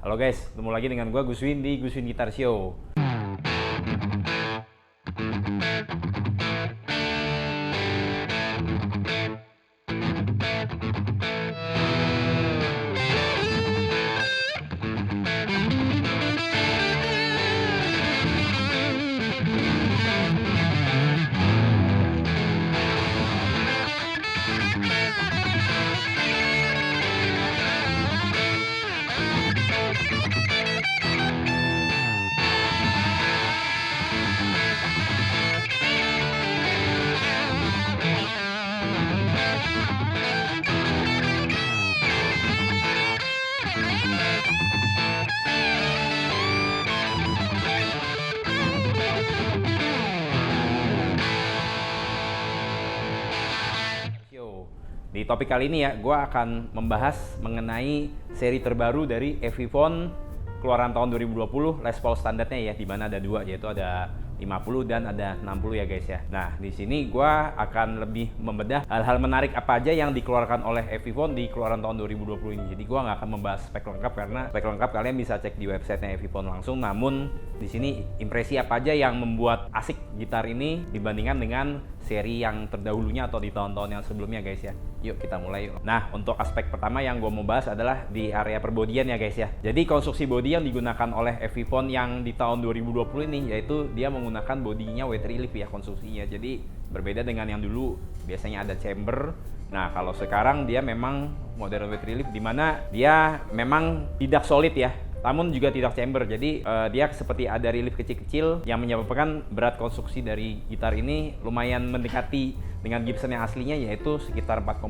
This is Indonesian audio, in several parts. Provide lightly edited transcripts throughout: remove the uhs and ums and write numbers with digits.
Halo guys, ketemu lagi dengan gue Guswin di Guswin Gitar Show. Di topik kali ini ya, gue akan membahas mengenai seri terbaru dari Epiphone keluaran tahun 2020 Les Paul standarnya ya, di mana ada dua, yaitu ada 50 dan ada 60 ya guys ya. Nah, di sini gue akan lebih membedah hal-hal menarik apa aja yang dikeluarkan oleh Epiphone di keluaran tahun 2020 ini. Jadi gue nggak akan membahas spek lengkap karena spek lengkap kalian bisa cek di websitenya Epiphone langsung. Namun di sini impresi apa aja yang membuat asik gitar ini dibandingkan dengan seri yang terdahulunya atau di tahun-tahun yang sebelumnya guys ya. Yuk kita mulai yuk. Nah, untuk aspek pertama yang gue mau bahas adalah di area perbodian ya guys ya. Jadi konstruksi bodi yang digunakan oleh Epiphone yang di tahun 2020 ini yaitu dia menggunakan bodinya weight relief ya konstruksinya. Jadi berbeda dengan yang dulu biasanya ada chamber. Nah, kalau sekarang dia memang modern weight relief di mana dia memang tidak solid ya, namun juga tidak chamber. Jadi dia seperti ada relief kecil-kecil yang menyebabkan berat konstruksi dari gitar ini lumayan mendekati dengan Gibson yang aslinya, yaitu sekitar 4,2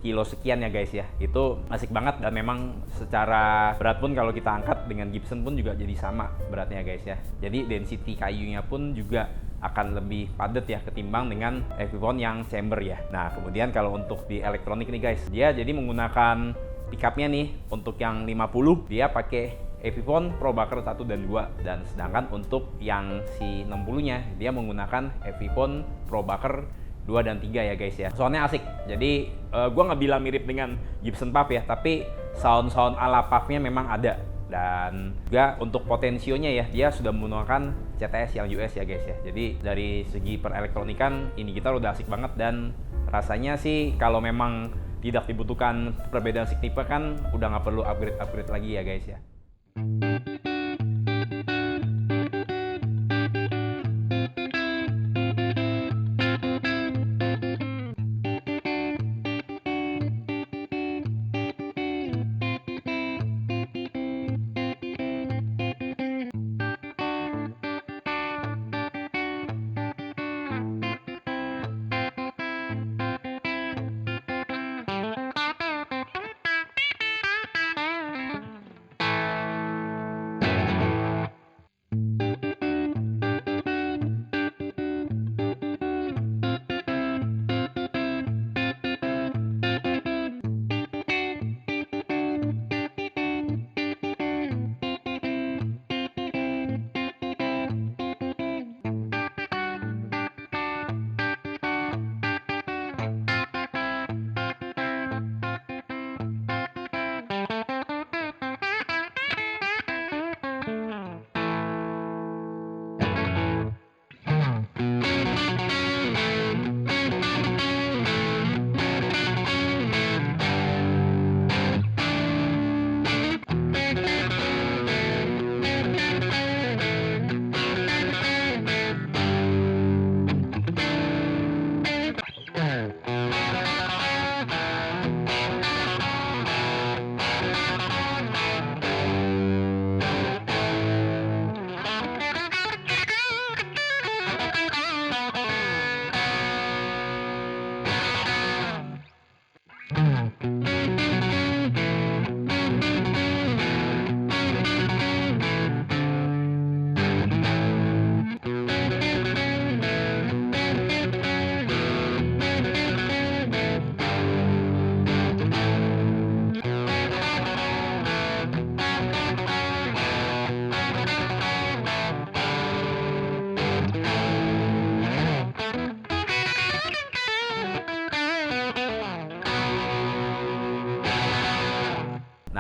kilo sekian ya guys ya. Itu asik banget dan memang secara berat pun kalau kita angkat dengan Gibson pun juga jadi sama beratnya guys ya. Jadi density kayunya pun juga akan lebih padat ya ketimbang dengan Epiphone yang chamber ya. Nah, kemudian kalau untuk di elektronik nih guys, dia jadi menggunakan pickupnya nih. Untuk yang 50 dia pakai Epiphone Probucker 1 dan 2, dan sedangkan untuk yang si 60-nya dia menggunakan Epiphone Probucker 2 dan 3 ya guys ya. Soundnya asik. Jadi gua nggak bilang mirip dengan Gibson Puff ya, tapi sound ala Puff-nya memang ada. Dan juga untuk potensionya ya, dia sudah menggunakan CTS yang US ya guys ya. Jadi dari segi perelektronikan ini gitar udah asik banget, dan rasanya sih kalau memang tidak dibutuhkan perbedaan signifikan udah nggak perlu upgrade lagi ya guys ya.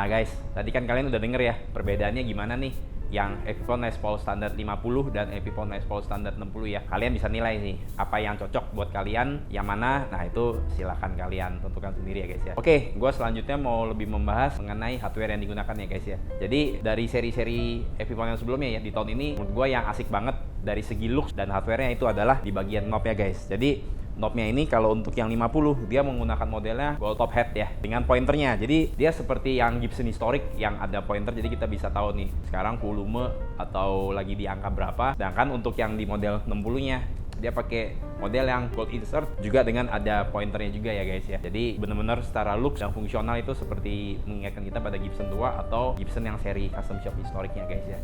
Nah guys, tadi kan kalian udah denger ya perbedaannya gimana nih yang Epiphone Les Paul standar 50 dan Epiphone Les Paul standar 60 ya. Kalian bisa nilai nih apa yang cocok buat kalian, yang mana. Nah itu silahkan kalian tentukan sendiri ya guys ya. Oke, gue selanjutnya mau lebih membahas mengenai hardware yang digunakan ya guys ya. Jadi dari seri-seri Epiphone yang sebelumnya ya, di tahun ini menurut gue yang asik banget dari segi looks dan hardware-nya itu adalah di bagian knob ya guys. Jadi knobnya ini kalau untuk yang 50 dia menggunakan modelnya gold top head ya dengan pointernya. Jadi dia seperti yang Gibson historic yang ada pointer, jadi kita bisa tahu nih sekarang volume atau lagi di angka berapa. Sedangkan untuk yang di model 60-nya dia pakai model yang gold insert juga dengan ada pointernya juga ya guys ya. Jadi benar-benar secara looks dan fungsional itu seperti mengingatkan kita pada Gibson tua atau Gibson yang seri custom shop historicnya guys ya.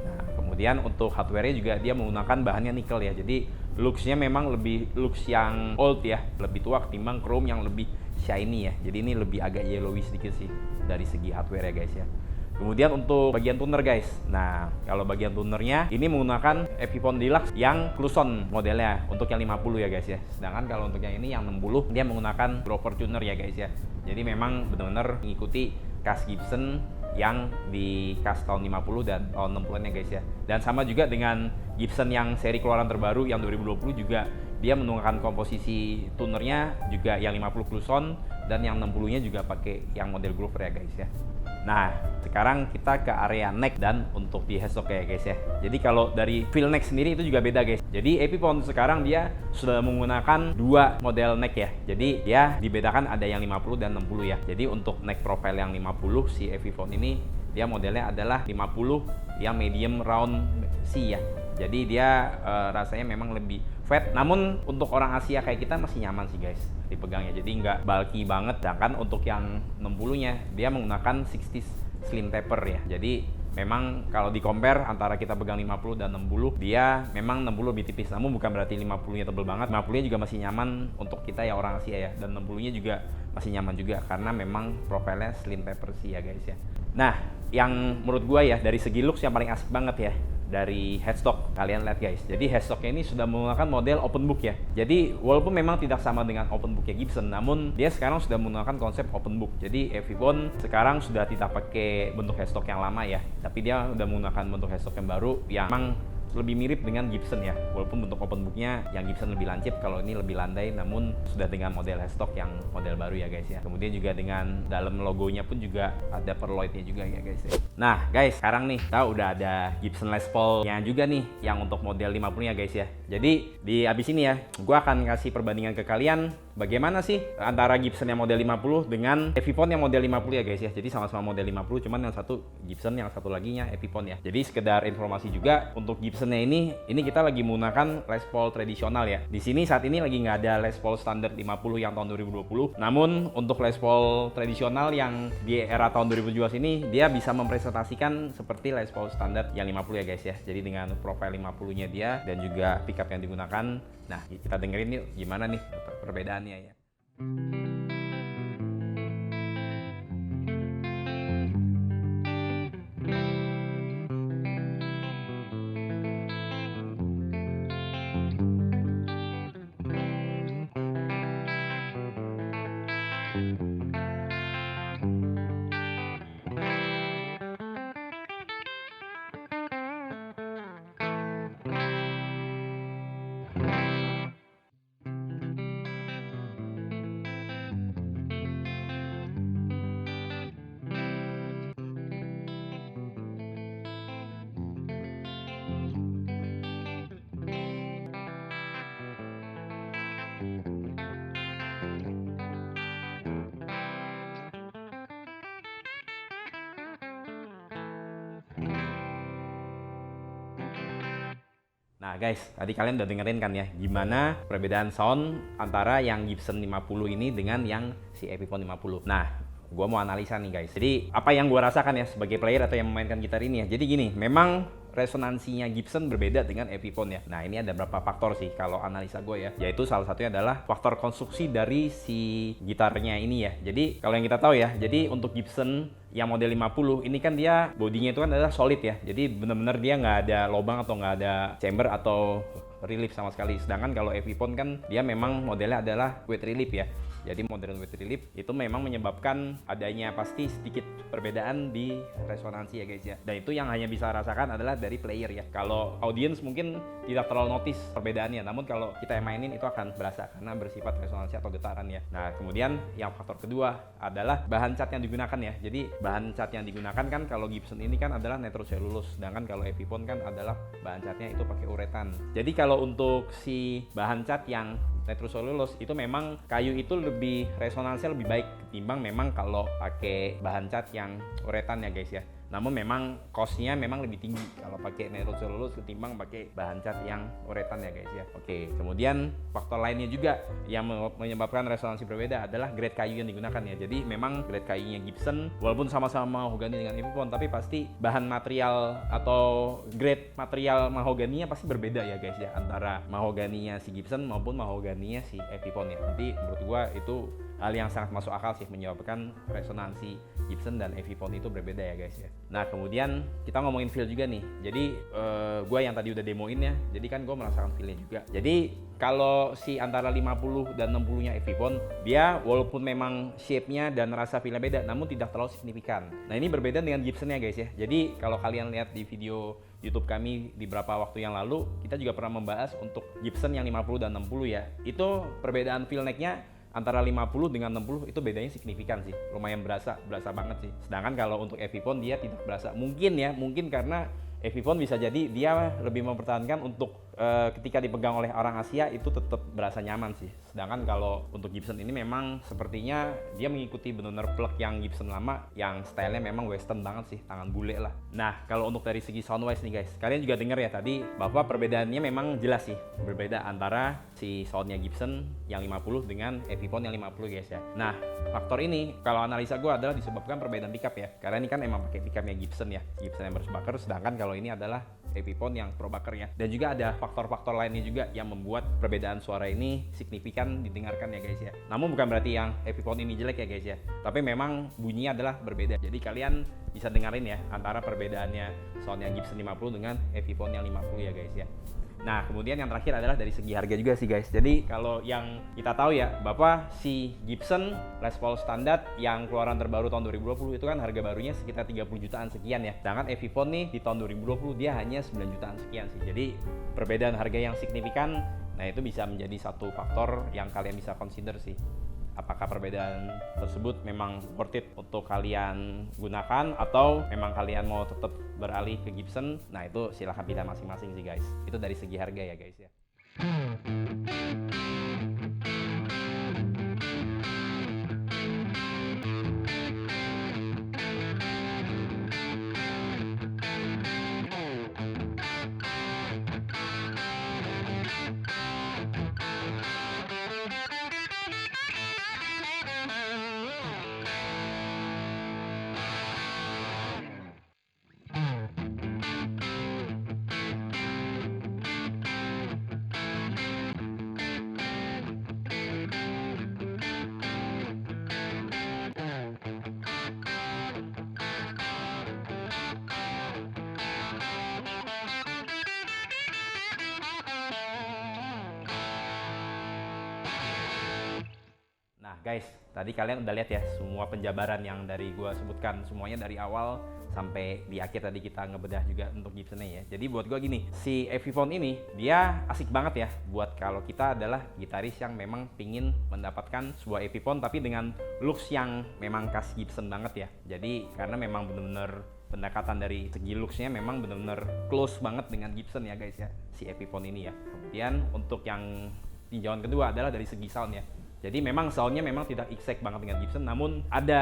Nah, kemudian untuk hardware-nya juga dia menggunakan bahannya nikel ya. Jadi looks-nya memang lebih looks yang old ya, lebih tua ketimbang chrome yang lebih shiny ya. Jadi ini lebih agak yellowy sedikit sih dari segi hardware ya guys ya. Kemudian untuk bagian tuner guys. Nah, kalau bagian tunernya ini menggunakan Epiphone Deluxe yang Cluson modelnya untuk yang 50 ya guys ya. Sedangkan kalau untuk yang ini yang 60 dia menggunakan Grover tuner ya guys ya. Jadi memang benar-benar mengikuti khas Gibson yang di khas tahun 50 dan tahun 60-an ya guys ya. Dan sama juga dengan Gibson yang seri keluaran terbaru yang 2020 juga dia menggunakan komposisi tunernya juga yang 50 Cluson dan yang 60-nya juga pakai yang model Grover ya guys ya. Nah, sekarang kita ke area neck dan untuk di headstock ya guys ya. Jadi kalau dari feel neck sendiri itu juga beda guys. Jadi Epiphone sekarang dia sudah menggunakan dua model neck ya. Jadi dia dibedakan ada yang 50 dan 60 ya. Jadi untuk neck profile yang 50 si Epiphone ini dia modelnya adalah 50 yang medium round C ya. Jadi dia rasanya memang lebih fat. Namun untuk orang Asia kayak kita masih nyaman sih guys dipegangnya. Jadi nggak bulky banget. Sedangkan untuk yang 60-nya dia menggunakan 60 slim taper ya. Jadi memang kalau di compare antara kita pegang 50 dan 60, dia memang 60 lebih tipis. Namun bukan berarti 50-nya tebel banget. 50-nya juga masih nyaman untuk kita ya orang Asia ya. Dan 60-nya juga masih nyaman juga karena memang profilnya slim taper sih ya guys ya. Nah, yang menurut gua ya dari segi looks yang paling asik banget ya dari headstock, kalian lihat guys. Jadi headstocknya ini sudah menggunakan model open book ya. Jadi walaupun memang tidak sama dengan open booknya Gibson, namun dia sekarang sudah menggunakan konsep open book. Jadi Epiphone sekarang sudah tidak pakai bentuk headstock yang lama ya, tapi dia sudah menggunakan bentuk headstock yang baru yang memang lebih mirip dengan Gibson ya. Walaupun bentuk open booknya yang Gibson lebih lancip, kalau ini lebih landai, namun sudah dengan model headstock yang model baru ya guys ya. Kemudian juga dengan dalam logonya pun juga ada perloidnya juga ya guys ya. Nah guys, sekarang nih kita udah ada Gibson Les Paul yang juga nih yang untuk model 50 ya guys ya. Jadi di abis ini ya, gue akan kasih perbandingan ke kalian bagaimana sih antara Gibson yang model 50 dengan Epiphone yang model 50 ya guys ya. Jadi sama-sama model 50, cuman yang satu Gibson, yang satu laginya Epiphone ya. Jadi sekedar informasi juga untuk Gibsonnya ini kita lagi menggunakan Les Paul tradisional ya. Di sini saat ini lagi nggak ada Les Paul standar 50 yang tahun 2020. Namun untuk Les Paul tradisional yang di era tahun 2017 ini dia bisa mempresentasikan seperti Les Paul standar yang 50 ya guys ya. Jadi dengan profil 50-nya dia dan juga pickup yang digunakan. Nah, kita dengerin yuk gimana nih perbedaannya ya. Nah guys, tadi kalian udah dengerin kan ya gimana perbedaan sound antara yang Gibson 50 ini dengan yang si Epiphone 50. Nah, gua mau analisa nih guys. Jadi apa yang gua rasakan ya sebagai player atau yang memainkan gitar ini ya. Jadi gini, memang resonansinya Gibson berbeda dengan Epiphone ya. Nah ini ada beberapa faktor sih kalau analisa gue ya. Yaitu salah satunya adalah faktor konstruksi dari si gitarnya ini ya. Jadi kalau yang kita tahu ya, jadi untuk Gibson yang model 50 ini kan dia bodinya itu kan adalah solid ya. Jadi benar-benar dia nggak ada lubang atau nggak ada chamber atau relief sama sekali. Sedangkan kalau Epiphone kan dia memang modelnya adalah weight relief ya. Jadi modern with relief itu memang menyebabkan adanya pasti sedikit perbedaan di resonansi ya guys ya. Dan itu yang hanya bisa rasakan adalah dari player ya. Kalau audience mungkin tidak terlalu notice perbedaannya, namun kalau kita yang mainin itu akan berasa karena bersifat resonansi atau getaran ya. Nah kemudian yang faktor kedua adalah bahan cat yang digunakan ya. Jadi bahan cat yang digunakan kan kalau Gibson ini kan adalah nitrocellulose, sedangkan kalau Epiphone kan adalah bahan catnya itu pakai uretan. Jadi kalau untuk si bahan cat yang nitrocellulose itu memang kayu itu lebih resonansinya lebih baik ketimbang memang kalau pakai bahan cat yang uretan ya guys ya. Namun memang cost-nya memang lebih tinggi kalau pakai nitrocellulose ketimbang pakai bahan cat yang uretan ya guys ya. Oke, kemudian faktor lainnya juga yang menyebabkan resonansi berbeda adalah grade kayu yang digunakan ya. Jadi memang grade kayunya Gibson walaupun sama-sama mahogani dengan Epiphone, tapi pasti bahan material atau grade material mahoganinya pasti berbeda ya guys ya, antara mahoganinya si Gibson maupun mahoganinya si Epiphone ya. Jadi menurut gua itu hal yang sangat masuk akal sih menyebabkan resonansi Gibson dan Epiphone itu berbeda ya guys ya. Nah kemudian kita ngomongin feel juga nih. Jadi gue yang tadi udah demoin ya, jadi kan gue merasakan feelnya juga. Jadi kalau si antara 50 dan 60 nya Epiphone, dia walaupun memang shape-nya dan rasa feelnya beda, namun tidak terlalu signifikan. Nah ini berbeda dengan Gibson ya guys ya. Jadi kalau kalian lihat di video YouTube kami di beberapa waktu yang lalu, kita juga pernah membahas untuk Gibson yang 50 dan 60 ya. Itu perbedaan feel neck-nya antara 50 dengan 60 itu bedanya signifikan sih, lumayan berasa banget sih. Sedangkan kalau untuk Epiphone dia tidak berasa. Mungkin karena Epiphone bisa jadi dia lebih mempertahankan untuk ketika dipegang oleh orang Asia itu tetap berasa nyaman sih. Sedangkan kalau untuk Gibson ini memang sepertinya dia mengikuti benar-benar plug yang Gibson lama, yang stylenya memang western banget sih, tangan bule lah. Nah kalau untuk dari segi soundwise nih guys, kalian juga denger ya tadi bahwa perbedaannya memang jelas sih, berbeda antara si soundnya Gibson yang 50 dengan Epiphone yang 50 guys ya. Nah faktor ini kalau analisa gue adalah disebabkan perbedaan pickup ya, karena ini kan emang pakai pickupnya Gibson ya, Gibson yang berbacker, sedangkan kalau ini adalah Epiphone yang probackernya. Dan juga ada faktor-faktor lainnya juga yang membuat perbedaan suara ini signifikan didengarkan ya guys ya. Namun bukan berarti yang Epiphone ini jelek ya guys ya, tapi memang bunyinya adalah berbeda. Jadi kalian bisa dengerin ya antara perbedaannya sound yang Gibson 50 dengan Epiphone yang 50 ya guys ya. Nah kemudian yang terakhir adalah dari segi harga juga sih guys. Jadi kalau yang kita tahu ya bahwa si Gibson Les Paul standar yang keluaran terbaru tahun 2020 itu kan harga barunya sekitar 30 jutaan sekian ya. Sedangkan Epiphone nih di tahun 2020 dia hanya 9 jutaan sekian sih. Jadi perbedaan harga yang signifikan, nah itu bisa menjadi satu faktor yang kalian bisa consider sih. Apakah perbedaan tersebut memang worth it untuk kalian gunakan atau memang kalian mau tetap beralih ke Gibson? Nah itu silahkan pilih masing-masing sih guys. Itu dari segi harga ya guys ya. Nah guys, tadi kalian udah lihat ya semua penjabaran yang dari gua sebutkan, semuanya dari awal sampai di akhir tadi kita ngebedah juga untuk Gibsonnya ya. Jadi buat gua gini, si Epiphone ini dia asik banget ya buat kalau kita adalah gitaris yang memang pingin mendapatkan sebuah Epiphone tapi dengan looks yang memang khas Gibson banget ya. Jadi karena memang bener-bener pendekatan dari segi looksnya memang bener-bener close banget dengan Gibson ya guys ya, si Epiphone ini ya. Kemudian untuk yang tinjauan kedua adalah dari segi sound ya. Jadi memang soundnya memang tidak exact banget dengan Gibson, namun ada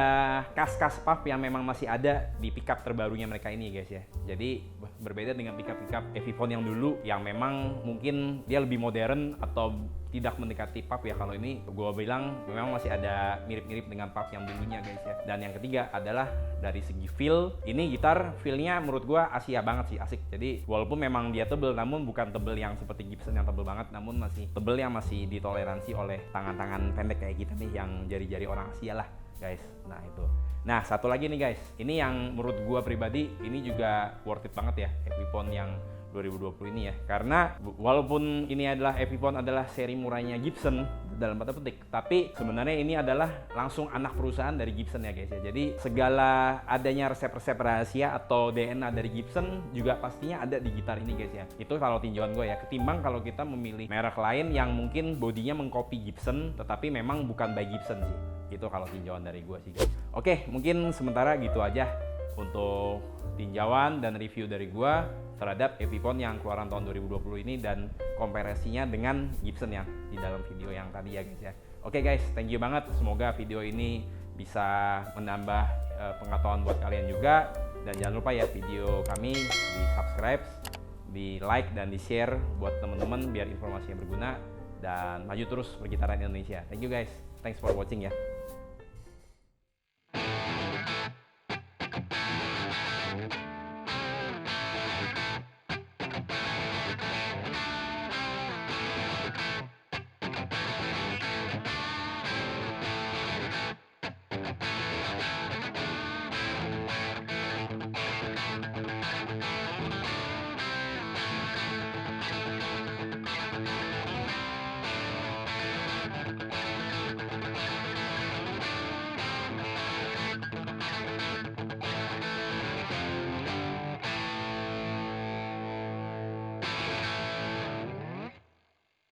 kas-kas puff yang memang masih ada di pickup terbarunya mereka ini guys ya. Jadi berbeda dengan pickup-pickup Epiphone yang dulu yang memang mungkin dia lebih modern atau tidak mendekati puff ya. Kalau ini gue bilang memang masih ada mirip-mirip dengan puff yang dulunya guys ya. Dan yang ketiga adalah dari segi feel, ini gitar feelnya menurut gue Asia banget sih, asik. Jadi walaupun memang dia tebel, namun bukan tebel yang seperti Gibson yang tebel banget, namun masih tebel yang masih ditoleransi oleh tangan-tangan pendek kayak kita nih yang jari-jari orang Asia lah guys. Nah itu. Nah satu lagi nih guys, ini yang menurut gua pribadi ini juga worth it banget ya, Epiphone yang 2020 ini ya. Karena walaupun ini adalah Epiphone adalah seri murahnya Gibson dalam tanda petik, tapi sebenarnya ini adalah langsung anak perusahaan dari Gibson ya guys ya. Jadi segala adanya resep-resep rahasia atau DNA dari Gibson juga pastinya ada di gitar ini guys ya. Itu kalau tinjauan gue ya, ketimbang kalau kita memilih merek lain yang mungkin bodinya mengcopy Gibson tetapi memang bukan by Gibson sih. Itu kalau tinjauan dari gue sih guys. Oke, mungkin sementara gitu aja untuk tinjauan dan review dari gua terhadap Epiphone yang keluaran tahun 2020 ini dan komparasinya dengan Gibson yang di dalam video yang tadi ya guys ya. Oke guys, thank you banget. Semoga video ini bisa menambah pengetahuan buat kalian juga, dan jangan lupa ya video kami di subscribe, di like dan di share buat teman-teman biar informasi yang berguna dan maju terus pergitaran Indonesia. Thank you guys. Thanks for watching ya.